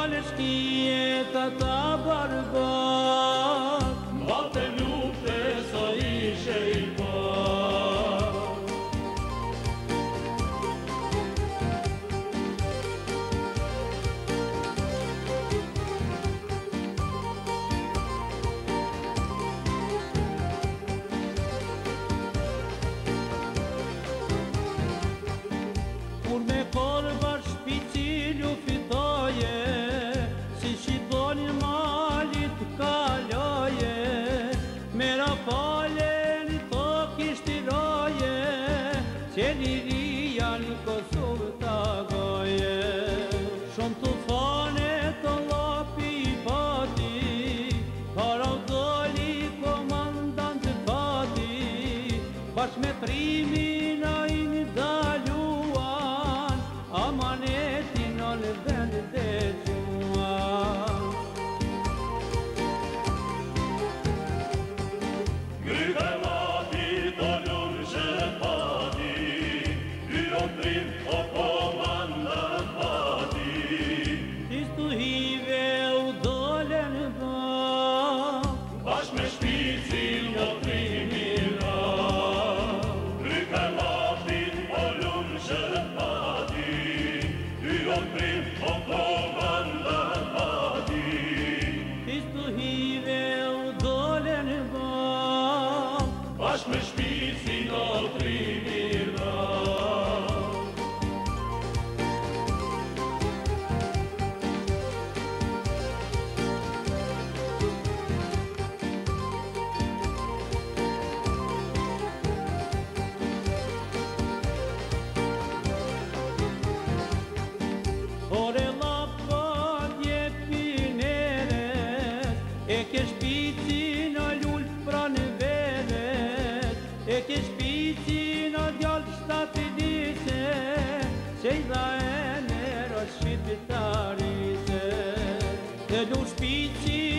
djale shkijeta ta barbat, mbate lufte sa ishe i pat. Kur me korba shpicilu fitoje, si shqitonin malit kaloje, me rafale një tok ishtiroje, që liria një Kosovë tagoje. Shumë tufane të lapi i bati, para u doli komandant të fati, bashk me primin a i një daluan, amanetin në vendit e quan. Gryka e mati të lunë që pati, Yron prim o komandant pati. Tistu hive u dole në dha, Bashk me shpicin o primin ra. Gryka e mati të lunë që pati, Yron prim o komandant pati. tistu hive u dole në dha, Bashk me shpicin o primin ra. ore lapot je pineret, e ke shpicin a lull pranë veret, e ke shpicin a djall shtati dise, që i dha e nero shqiptarise, të lull shpicin